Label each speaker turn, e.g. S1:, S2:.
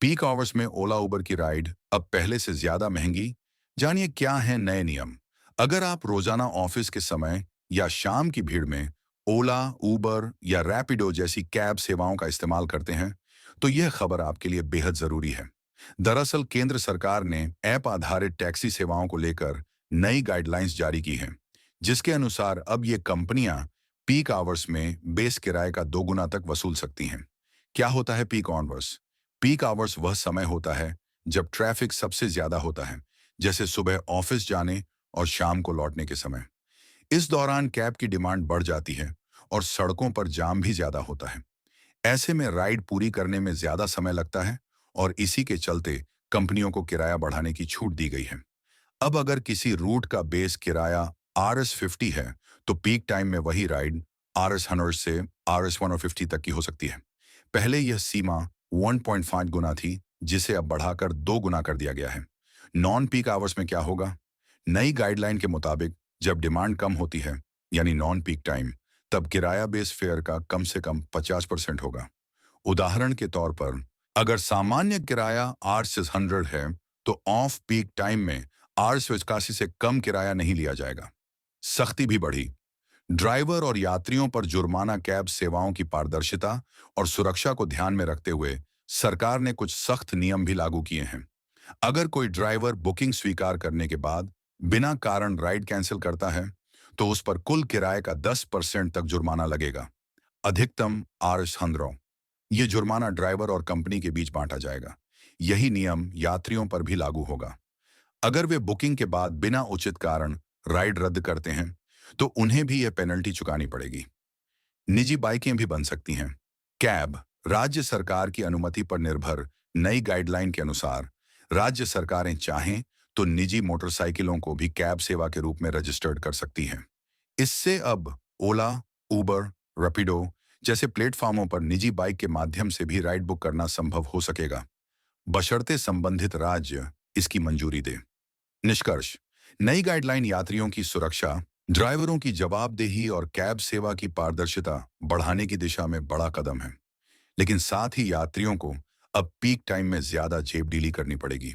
S1: Peak hours में ओला उबर की ride अब पहले से ज्यादा महंगी। जानिए क्या है नए नियम। अगर आप रोजाना ऑफिस के समय या शाम की भीड़ में ओला, उबर या रैपिडो जैसी कैब सेवाओं का इस्तेमाल करते हैं, तो यह खबर आपके लिए बेहद जरूरी है। दरअसल केंद्र सरकार ने ऐप आधारित टैक्सी सेवाओं को लेकर नई गाइडलाइंस जारी की हैं, जिसके अनुसार अब ये कंपनियां पीक आवर्स में बेस किराए का 2 गुना तक वसूल सकती हैं। क्या होता है पीक आवर्स? पीक आवर्स वह समय होता है जब ट्रैफिक सबसे ज्यादा होता है, जैसे सुबह ऑफिस जाने और शाम को लौटने के समय। इस दौरान कैब की डिमांड बढ़ जाती है और सड़कों पर जाम भी ज्यादा होता है। ऐसे में राइड पूरी करने में ज्यादा समय लगता है और इसी के चलते कंपनियों को किराया बढ़ाने की छूट दी गई है। अब अगर किसी रूट का बेस किराया RS50 है, तो पीक टाइम में वही राइड RS100 से RS150 तक की हो सकती है। पहले यह सीमा 1.5 गुना थी, जिसे अब बढ़ाकर 2 गुना कर दिया गया है। नॉन पीक आवर्स में क्या होगा? नई गाइडलाइन के मुताबिक जब डिमांड कम होती है, यानी नॉन पीक टाइम, तब किराया बेस फेयर का कम से कम 50% होगा। उदाहरण के तौर पर, अगर सामान्य किराया R600 है, तो ऑफ पीक टाइम में R81 से कम किराया नहीं लिया जाएगा। सख्ती भी बढ़ी। ड्राइवर और यात्रियों पर जुर्माना। कैब सेवाओं की पारदर्शिता और सुरक्षा को ध्यान में रखते हुए सरकार ने कुछ सख्त नियम भी लागू किए हैं। अगर कोई ड्राइवर बुकिंग स्वीकार करने के बाद बिना कारण राइड कैंसिल करता है, तो उस पर कुल किराए का 10% तक जुर्माना लगेगा। अधिकतम RS100। ये जुर्माना ड्राइवर और कंपनी के बीच बांटा जाएगा। यही नियम यात्रियों पर भी लागू होगा। अगर वे बुकिंग के बाद बिना उचित कारण राइड रद्द करते हैं, तो उन्हें भी यह पेनल्टी चुकानी पड़ेगी। निजी बाइकें भी बन सकती हैं। कैब राज्य सरकार की अनुमति पर निर्भर नई गाइडलाइन के अनुसार राज्य सरकारें चाहें तो निजी मोटरसाइकिलों को भी कैब सेवा के रूप में रजिस्टर्ड कर सकती हैं। इससे अब ओला, उबर, रैपिडो जैसे प्लेटफॉर्मों पर निजी बाइक के माध्यम से भी राइड बुक करना संभव हो सकेगा, बशर्ते संबंधित राज्य इसकी मंजूरी दे। निष्कर्ष: नई गाइडलाइन यात्रियों की सुरक्षा, ड्राइवरों की जवाबदेही और कैब सेवा की पारदर्शिता बढ़ाने की दिशा में बड़ा कदम है, लेकिन साथ ही यात्रियों को अब पीक टाइम में ज्यादा जेबडीली करनी पड़ेगी।